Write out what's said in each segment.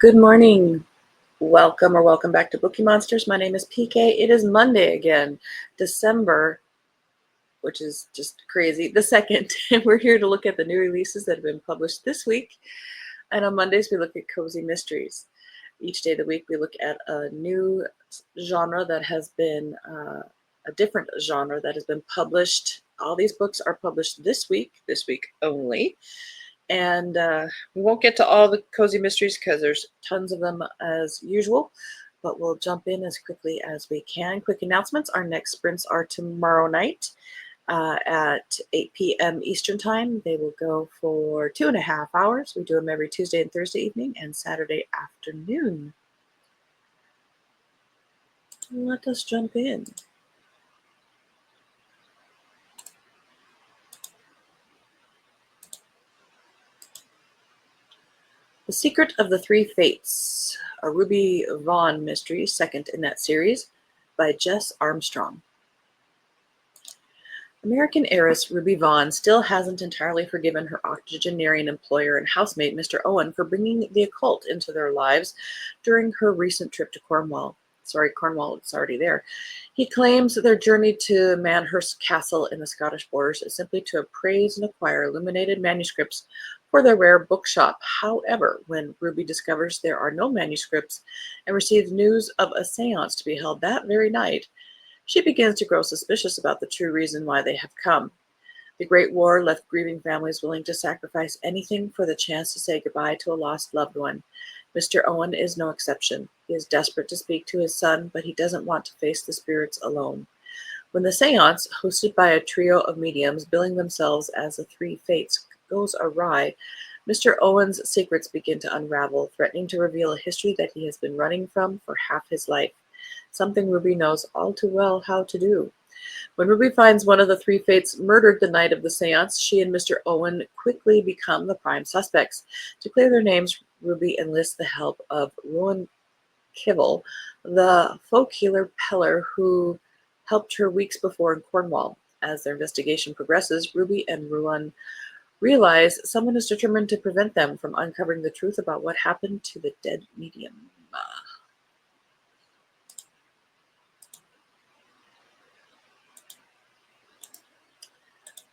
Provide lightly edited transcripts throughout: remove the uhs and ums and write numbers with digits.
Good morning. Welcome back to Bookeemonsters. My name is PK. It is Monday again, December, which is just crazy, the 2nd. And we're here to look at the new releases that have been published this week. And on Mondays, we look at cozy mysteries. Each day of the week, we look at a new genre that has been a different genre that has been published. All these books are published this week only. And we won't get to all the cozy mysteries because there's tons of them as usual, but we'll jump in as quickly as we can. Quick announcements. Our next sprints are tomorrow night at 8 p.m. Eastern Time. They will go for 2.5 hours. We do them every Tuesday and Thursday evening and Saturday afternoon. Let us jump in. The Secret of the Three Fates, a Ruby Vaughn mystery, second in that series, by Jess Armstrong. American heiress Ruby Vaughn still hasn't entirely forgiven her octogenarian employer and housemate Mr. Owen for bringing the occult into their lives during her recent trip to Cornwall. Cornwall, it's already there. He claims their journey to Manhurst Castle in the Scottish borders is simply to appraise and acquire illuminated manuscripts for their rare bookshop. However, when Ruby discovers there are no manuscripts and receives news of a seance to be held that very night, she begins to grow suspicious about the true reason why they have come. The Great War left grieving families willing to sacrifice anything for the chance to say goodbye to a lost loved one. Mr. Owen is no exception. He is desperate to speak to his son, but he doesn't want to face the spirits alone. When the seance, hosted by a trio of mediums billing themselves as the Three Fates, goes awry, Mr. Owen's secrets begin to unravel, threatening to reveal a history that he has been running from for half his life, something Ruby knows all too well how to do. When Ruby finds one of the Three Fates murdered the night of the seance, she and Mr. Owen quickly become the prime suspects. To clear their names, Ruby enlists the help of Rowan Kibble, the folk healer Peller who helped her weeks before in Cornwall. As their investigation progresses, Ruby and Rowan realize someone is determined to prevent them from uncovering the truth about what happened to the dead medium.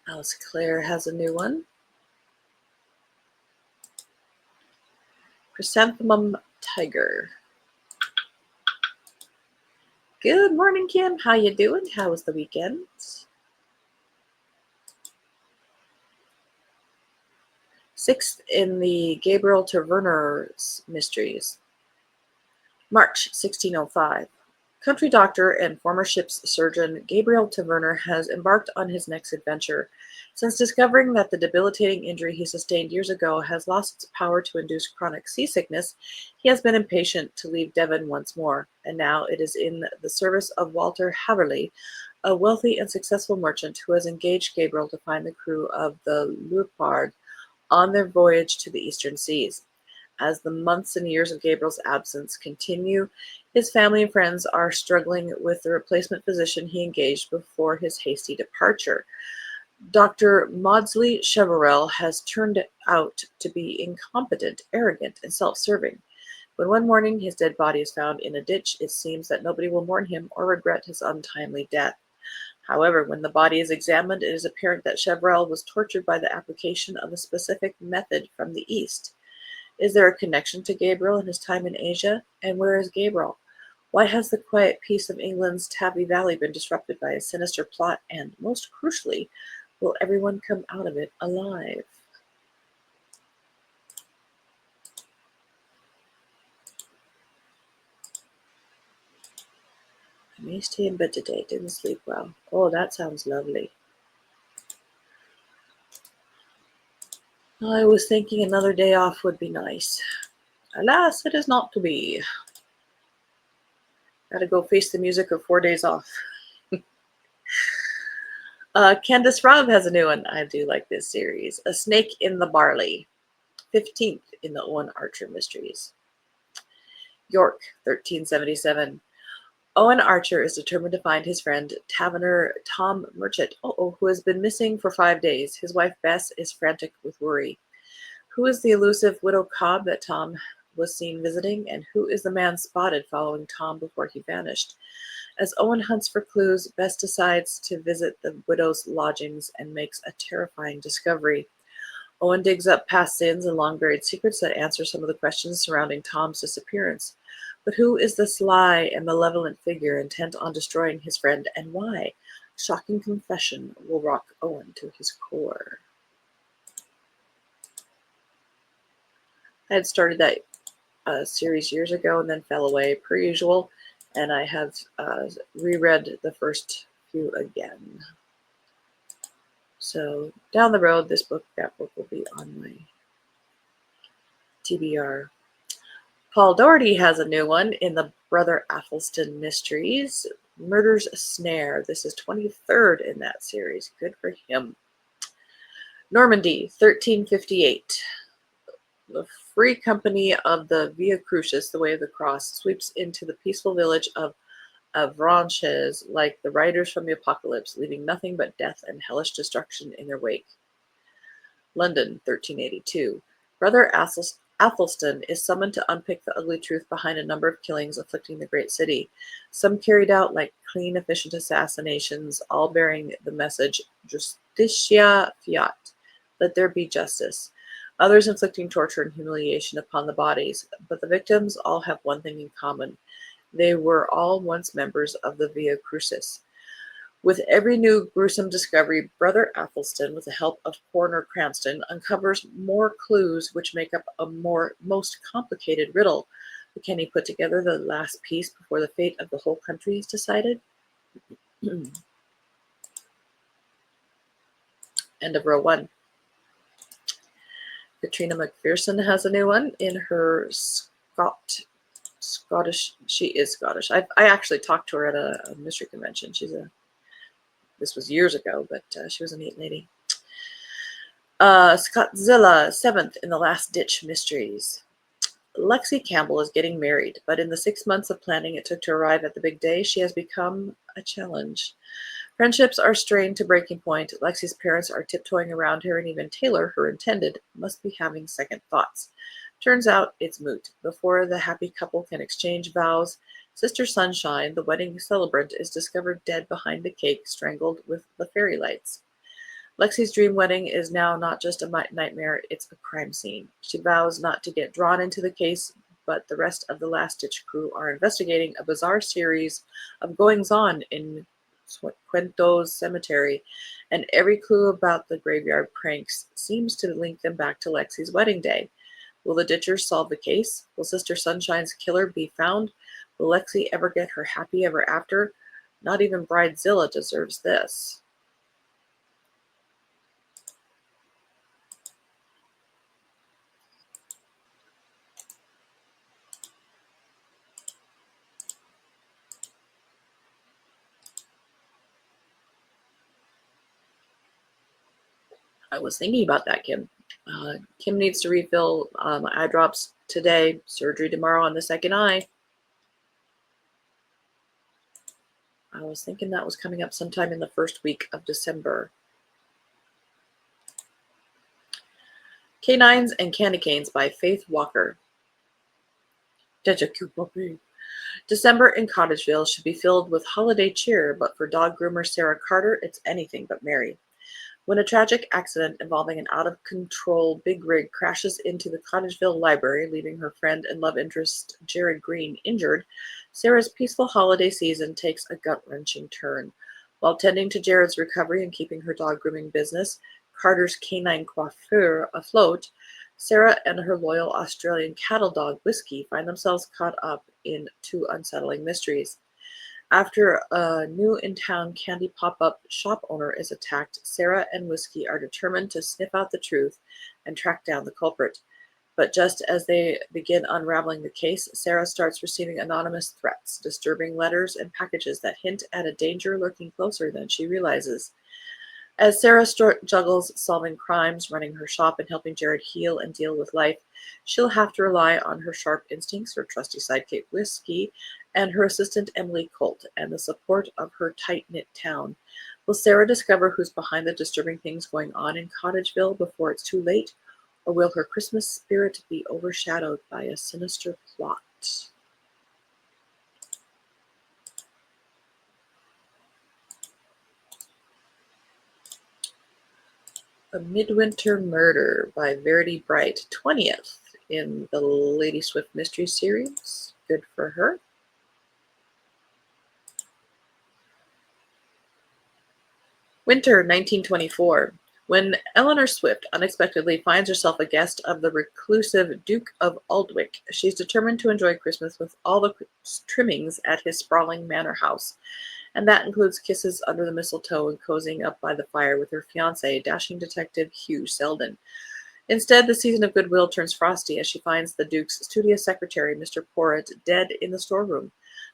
Alice Clare has a new one. Chrysanthemum Tiger. Good morning, Kim. How you doing? How was the weekend? Sixth in the Gabriel Taverner's mysteries. March 1605. Country doctor and former ship's surgeon Gabriel Taverner has embarked on his next adventure. Since discovering that the debilitating injury he sustained years ago has lost its power to induce chronic seasickness, he has been impatient to leave Devon once more, and now it is in the service of Walter Haverley, a wealthy and successful merchant who has engaged Gabriel to find the crew of the Leopard on their voyage to the eastern seas. As the months and years of Gabriel's absence continue, his family and friends are struggling with the replacement physician he engaged before his hasty departure. Dr. Maudsley Cheverell has turned out to be incompetent, arrogant, and self-serving. When one morning his dead body is found in a ditch, it seems that nobody will mourn him or regret his untimely death. However, when the body is examined, it is apparent that Cheverell was tortured by the application of a specific method from the East. Is there a connection to Gabriel and his time in Asia? And where is Gabriel? Why has the quiet peace of England's Taffy Valley been disrupted by a sinister plot? And most crucially, will everyone come out of it alive? I may stay in bed today. Didn't sleep well. Oh, that sounds lovely. I was thinking another day off would be nice. Alas, it is not to be. Gotta go face the music of 4 days off. Candace Robb has a new one. I do like this series. A Snake in the Barley. 15th in the Owen Archer Mysteries. York, 1377. Owen Archer is determined to find his friend, Taverner Tom Merchant, who has been missing for 5 days. His wife, Bess, is frantic with worry. Who is the elusive widow Cobb that Tom was seen visiting, and who is the man spotted following Tom before he vanished? As Owen hunts for clues, Bess decides to visit the widow's lodgings and makes a terrifying discovery. Owen digs up past sins and long-buried secrets that answer some of the questions surrounding Tom's disappearance. But who is the sly and malevolent figure intent on destroying his friend, and why? Shocking confession will rock Owen to his core. I had started that series years ago and then fell away per usual, and I have reread the first few again. So down the road, that book will be on my TBR. Paul Doherty has a new one in the Brother Athelstan Mysteries, Murder's Snare. This is 23rd in that series. Good for him. Normandy, 1358. The Free Company of the Via Crucis, the Way of the Cross, sweeps into the peaceful village of Avranches like the riders from the apocalypse, leaving nothing but death and hellish destruction in their wake. London, 1382. Brother Athelstan is summoned to unpick the ugly truth behind a number of killings afflicting the great city, some carried out like clean, efficient assassinations, all bearing the message, Justitia Fiat, let there be justice. Others inflicting torture and humiliation upon the bodies, but the victims all have one thing in common. They were all once members of the Via Crucis. With every new gruesome discovery, Brother Athelstan, with the help of Coroner Cranston, uncovers more clues which make up a most complicated riddle. But can he put together the last piece before the fate of the whole country is decided? End of row one. Katrina McPherson has a new one in her Scottish. She is Scottish. I actually talked to her at a mystery convention. This was years ago, but she was a neat lady. Scottzilla, 7th in the Last Ditch Mysteries. Lexi Campbell is getting married, but in the 6 months of planning it took to arrive at the big day, she has become a challenge. Friendships are strained to breaking point. Lexi's parents are tiptoeing around her, and even Taylor, her intended, must be having second thoughts. Turns out it's moot. Before the happy couple can exchange vows, Sister Sunshine, the wedding celebrant, is discovered dead behind the cake, strangled with the fairy lights. Lexi's dream wedding is now not just a nightmare, it's a crime scene. She vows not to get drawn into the case, but the rest of the Last Ditch crew are investigating a bizarre series of goings-on in Quento's cemetery, and every clue about the graveyard pranks seems to link them back to Lexi's wedding day. Will the Ditchers solve the case? Will Sister Sunshine's killer be found? Will Lexi ever get her happy ever after? Not even Bridezilla deserves this. I was thinking about that, Kim. Kim needs to refill eye drops today, surgery tomorrow on the second eye. I was thinking that was coming up sometime in the first week of December. Canines and Candy Canes by Faith Walker. Such a cute puppy. December in Cottageville should be filled with holiday cheer, but for dog groomer Sarah Carter, it's anything but merry. When a tragic accident involving an out-of-control big rig crashes into the Cottageville library, leaving her friend and love interest Jared Green injured, Sarah's peaceful holiday season takes a gut-wrenching turn. While tending to Jared's recovery and keeping her dog grooming business, Carter's canine coiffeur, afloat, Sarah and her loyal Australian cattle dog Whiskey find themselves caught up in two unsettling mysteries. After a new-in-town candy pop-up shop owner is attacked, Sarah and Whiskey are determined to sniff out the truth and track down the culprit. But just as they begin unraveling the case, Sarah starts receiving anonymous threats, disturbing letters, and packages that hint at a danger lurking closer than she realizes. As Sarah juggles solving crimes, running her shop, and helping Jared heal and deal with life, she'll have to rely on her sharp instincts, her trusty sidekick Whiskey, and her assistant Emily Colt, and the support of her tight-knit town. Will Sarah discover who's behind the disturbing things going on in Cottageville before it's too late? Or will her Christmas spirit be overshadowed by a sinister plot? A Midwinter Murder by Verity Bright, 20th in the Lady Swift Mystery Series. Good for her. Winter 1924. When Eleanor Swift unexpectedly finds herself a guest of the reclusive Duke of Aldwych, she's determined to enjoy Christmas with all the trimmings at his sprawling manor house, and that includes kisses under the mistletoe and cozying up by the fire with her fiancé, dashing detective Hugh Selden. Instead, the season of goodwill turns frosty as she finds the Duke's studious secretary, Mr. Porritt, dead in the storeroom.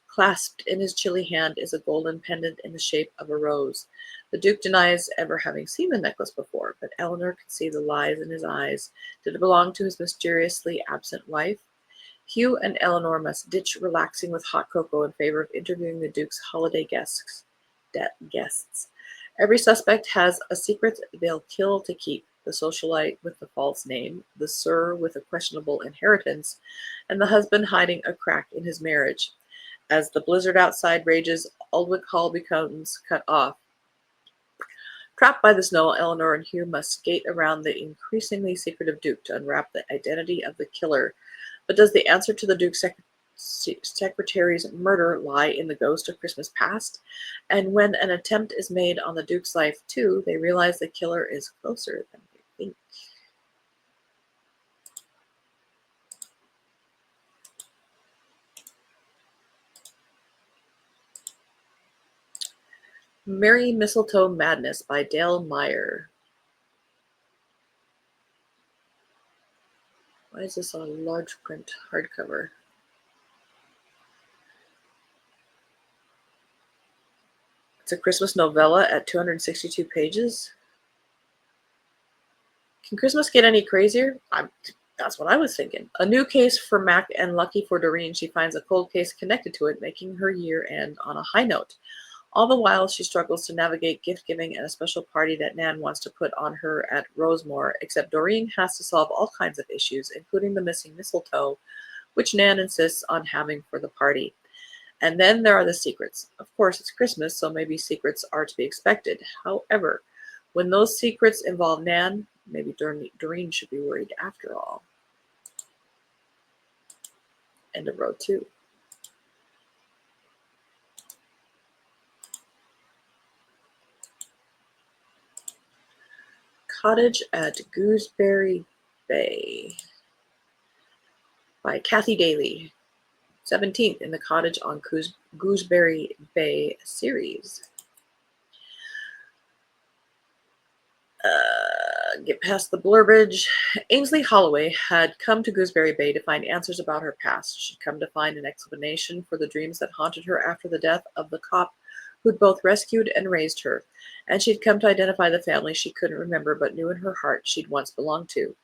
Clasped in his chilly hand is a golden pendant in the shape of a rose. The Duke denies ever having seen the necklace before, but Eleanor can see the lies in his eyes. Did it belong to his mysteriously absent wife? Hugh and Eleanor must ditch relaxing with hot cocoa in favor of interviewing the Duke's holiday guests. Every suspect has a secret they'll kill to keep. The socialite with the false name, the Sir with a questionable inheritance, and the husband hiding a crack in his marriage. As the blizzard outside rages, Aldwych Hall becomes cut off. Trapped by the snow, Eleanor and Hugh must skate around the increasingly secretive Duke to unwrap the identity of the killer. But does the answer to the Duke's secretary's murder lie in the ghost of Christmas past? And when an attempt is made on the Duke's life too, they realize the killer is closer than they think. Merry Mistletoe Madness by Dale Meyer. Why is this a large print hardcover? It's a Christmas novella at 262 pages. Can Christmas get any crazier? That's what I was thinking. A new case for Mac, and lucky for Doreen, she finds a cold case connected to it, making her year end on a high note. All the while, she struggles to navigate gift-giving and a special party that Nan wants to put on her at Rosemore, except Doreen has to solve all kinds of issues, including the missing mistletoe, which Nan insists on having for the party. And then there are the secrets. Of course, it's Christmas, so maybe secrets are to be expected. However, when those secrets involve Nan, maybe Doreen should be worried after all. End of row 2. Cottage at Gooseberry Bay by Kathy Daly. 17th in the Cottage on Gooseberry Bay series. Get past the blurbage. Ainsley Holloway had come to Gooseberry Bay to find answers about her past. She'd come to find an explanation for the dreams that haunted her after the death of the cop who'd both rescued and raised her. And she'd come to identify the family she couldn't remember but knew in her heart she'd once belonged to.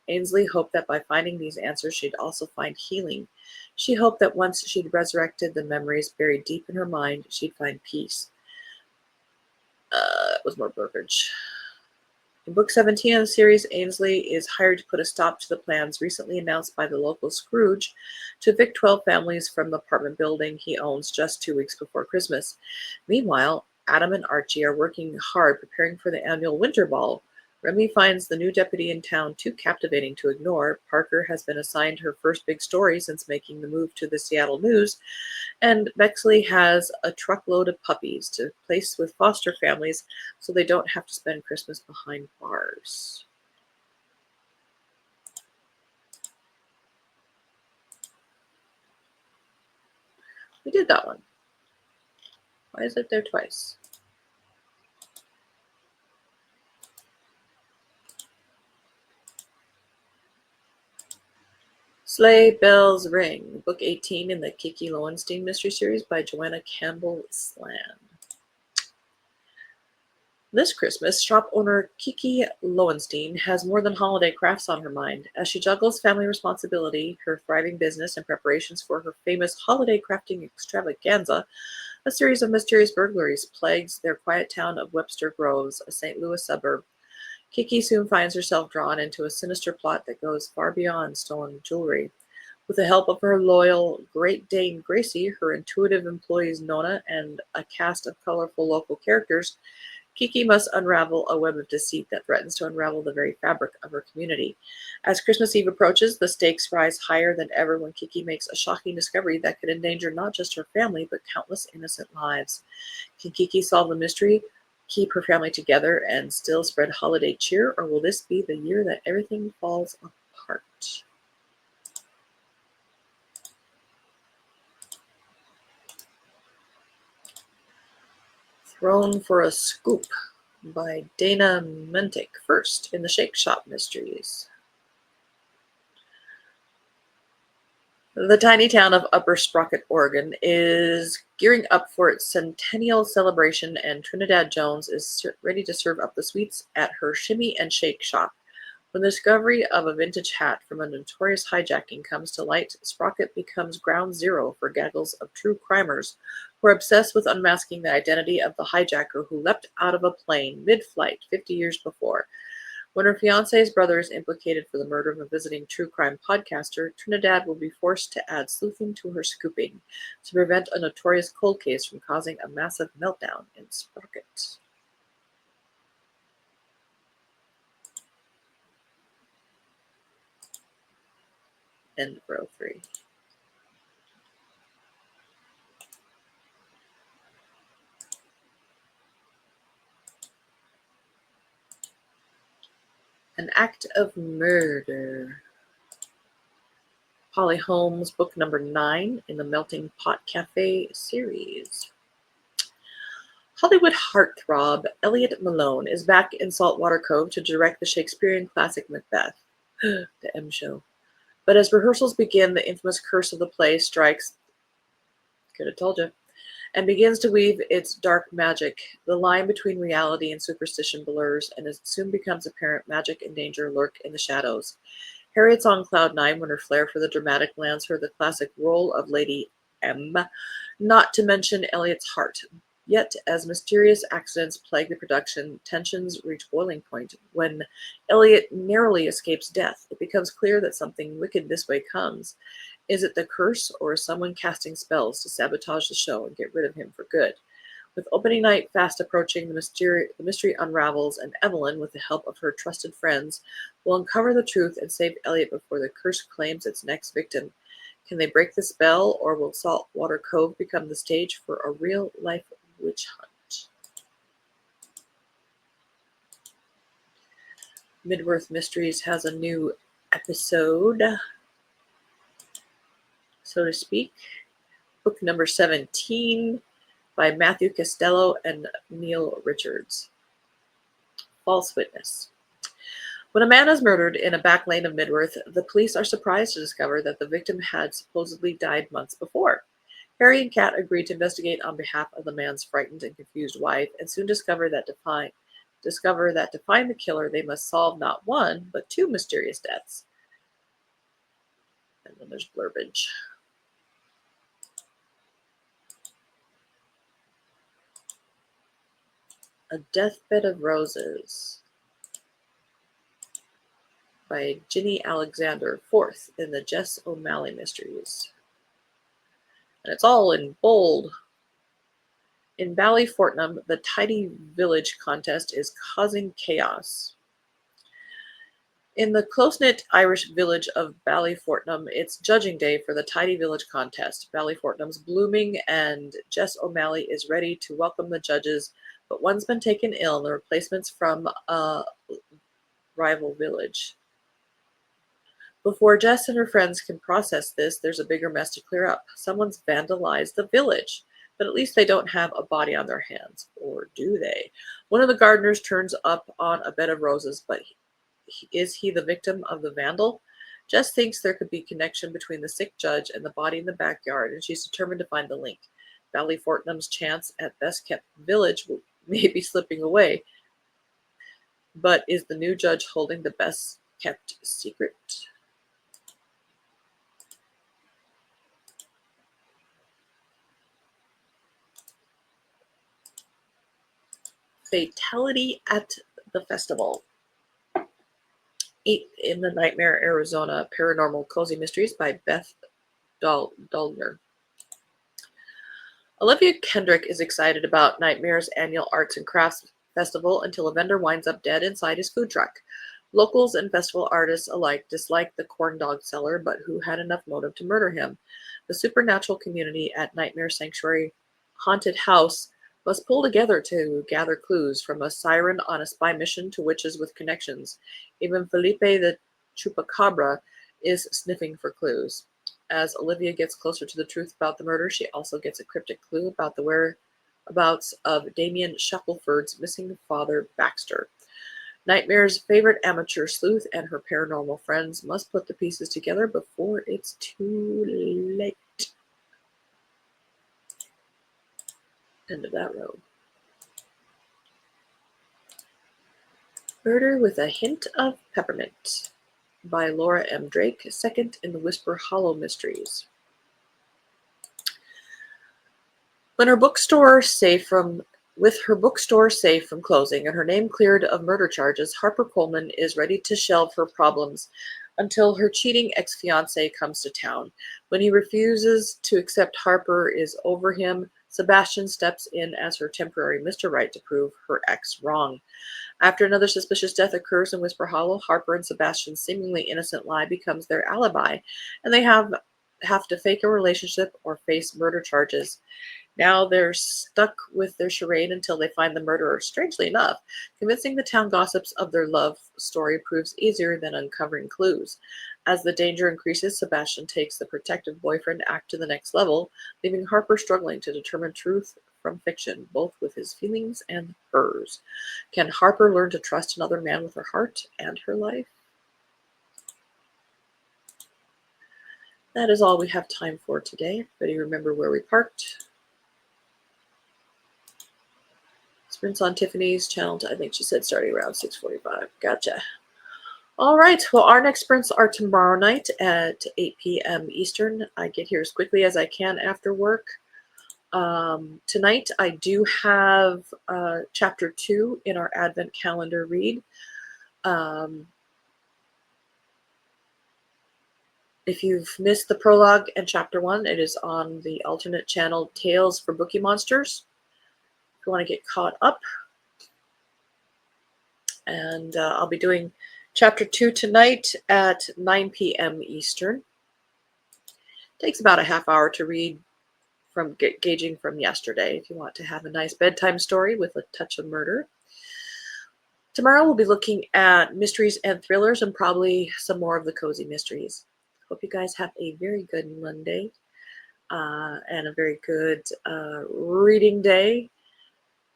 Ainsley hoped that by finding these answers, she'd also find healing. She hoped that once she'd resurrected the memories buried deep in her mind, she'd find peace. It was more verbiage. In Book 17 of the series, Ainsley is hired to put a stop to the plans recently announced by the local Scrooge to evict 12 families from the apartment building he owns just 2 weeks before Christmas. Meanwhile, Adam and Archie are working hard preparing for the annual winter ball. Remy finds the new deputy in town too captivating to ignore. Parker has been assigned her first big story since making the move to the Seattle News, and Bexley has a truckload of puppies to place with foster families so they don't have to spend Christmas behind bars. We did that one. Why is it there twice? Sleigh Bells Ring, Book 18 in the Kiki Lowenstein Mystery Series by Joanna Campbell Slan. This Christmas, shop owner Kiki Lowenstein has more than holiday crafts on her mind. As she juggles family responsibility, her thriving business, and preparations for her famous holiday crafting extravaganza, a series of mysterious burglaries plagues their quiet town of Webster Groves, a St. Louis suburb. Kiki soon finds herself drawn into a sinister plot that goes far beyond stolen jewelry. With the help of her loyal Great Dane Gracie, her intuitive employees Nona, and a cast of colorful local characters, Kiki must unravel a web of deceit that threatens to unravel the very fabric of her community. As Christmas Eve approaches, the stakes rise higher than ever when Kiki makes a shocking discovery that could endanger not just her family, but countless innocent lives. Can Kiki solve the mystery, keep her family together, and still spread holiday cheer, or will this be the year that everything falls apart? Thrown for a Scoop by Dana Mentic, first in the Shake Shop Mysteries. The tiny town of Upper Sprocket, Oregon is gearing up for its centennial celebration, and Trinidad Jones is ready to serve up the sweets at her Shimmy and Shake shop. When the discovery of a vintage hat from a notorious hijacking comes to light, Sprocket becomes ground zero for gaggles of true crimers who are obsessed with unmasking the identity of the hijacker who leapt out of a plane mid-flight 50 years before. When her fiancé's brother is implicated for the murder of a visiting true crime podcaster, Trinidad will be forced to add sleuthing to her scooping to prevent a notorious cold case from causing a massive meltdown in Sprocket. End of row 3. An Act of Murder. Holly Holmes, book number 9 in the Melting Pot Cafe series. Hollywood heartthrob Elliot Malone is back in Saltwater Cove to direct the Shakespearean classic Macbeth, the M show. But as rehearsals begin, the infamous curse of the play strikes, could have told you, and begins to weave its dark magic. The line between reality and superstition blurs, and it soon becomes apparent magic and danger lurk in the shadows. Harriet's on cloud 9 when her flair for the dramatic lands her the classic role of Lady M, not to mention Elliot's heart. Yet, as mysterious accidents plague the production, tensions reach boiling point. When Elliot narrowly escapes death, it becomes clear that something wicked this way comes. Is it the curse, or is someone casting spells to sabotage the show and get rid of him for good? With opening night fast approaching, the mystery unravels, and Evelyn, with the help of her trusted friends, will uncover the truth and save Elliot before the curse claims its next victim. Can they break the spell, or will Saltwater Cove become the stage for a real-life witch hunt? Midworth Mysteries has a new episode, so to speak. Book number 17 by Matthew Costello and Neil Richards. False Witness. When a man is murdered in a back lane of Midworth, the police are surprised to discover that the victim had supposedly died months before. Harry and Kat agree to investigate on behalf of the man's frightened and confused wife, and soon discover that to find the killer, they must solve not one, but 2 mysterious deaths. And then there's blurbage. A Deathbed of Roses by Ginny Alexander, 4th in the Jess O'Malley Mysteries. And it's all in bold. In Ballyfortnum, the Tidy Village contest is causing chaos. In the close-knit Irish village of Ballyfortnum, it's judging day for the Tidy Village contest. Ballyfortnum's blooming, and Jess O'Malley is ready to welcome the judges, but one's been taken ill, and the replacement's from a rival village. Before Jess and her friends can process this, there's a bigger mess to clear up. Someone's vandalized the village, but at least they don't have a body on their hands. Or do they? One of the gardeners turns up on a bed of roses, but is he the victim of the vandal? Jess thinks there could be connection between the sick judge and the body in the backyard, and she's determined to find the link. Ballyfortnum's chance at best-kept village may be slipping away, but is the new judge holding the best-kept secret? Fatality at the Festival 8 in the Nightmare, Arizona Paranormal Cozy Mysteries by Beth Dulner. Olivia Kendrick is excited about Nightmare's annual Arts and Crafts Festival until a vendor winds up dead inside his food truck. Locals and festival artists alike dislike the corn dog seller, but who had enough motive to murder him? The supernatural community at Nightmare Sanctuary Haunted House must pull together to gather clues, from a siren on a spy mission to witches with connections. Even Felipe the Chupacabra is sniffing for clues. As Olivia gets closer to the truth about the murder, she also gets a cryptic clue about the whereabouts of Damien Shackelford's missing father, Baxter. Nightmare's favorite amateur sleuth and her paranormal friends must put the pieces together before it's too late. End of that row. Murder with a Hint of Peppermint by Laura M. Drake, second in the Whisper Hollow Mysteries. With her bookstore safe from closing and her name cleared of murder charges, Harper Coleman is ready to shelve her problems until her cheating ex-fiancé comes to town. When he refuses to accept Harper is over him, Sebastian steps in as her temporary Mr. Right to prove her ex wrong. After another suspicious death occurs in Whisper Hollow, Harper and Sebastian's seemingly innocent lie becomes their alibi, and they have to fake a relationship or face murder charges. Now they're stuck with their charade until they find the murderer. Strangely enough, convincing the town gossips of their love story proves easier than uncovering clues. As the danger increases, Sebastian takes the protective boyfriend act to the next level, leaving Harper struggling to determine truth from fiction, both with his feelings and hers. Can Harper learn to trust another man with her heart and her life? That is all we have time for today. Everybody remember where we parked? Sprints on Tiffany's channel, I think she said starting around 6:45. Gotcha. All right. Well, our next sprints are tomorrow night at 8 p.m. Eastern. I get here as quickly as I can after work. Tonight, I do have Chapter 2 in our Advent calendar read. If you've missed the prologue and Chapter 1, it is on the alternate channel Tales for Bookeemonsters. If you want to get caught up. And I'll be doing Chapter 2 tonight at 9 p.m. Eastern. Takes about a half hour to read, from gauging from yesterday, if you want to have a nice bedtime story with a touch of murder. Tomorrow we'll be looking at mysteries and thrillers and probably some more of the cozy mysteries. Hope you guys have a very good Monday and a very good reading day.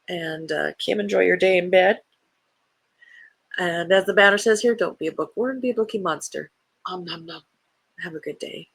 And Kim, enjoy your day in bed. And as the banner says here, don't be a bookworm, be a bookie monster. Nom nom. Have a good day.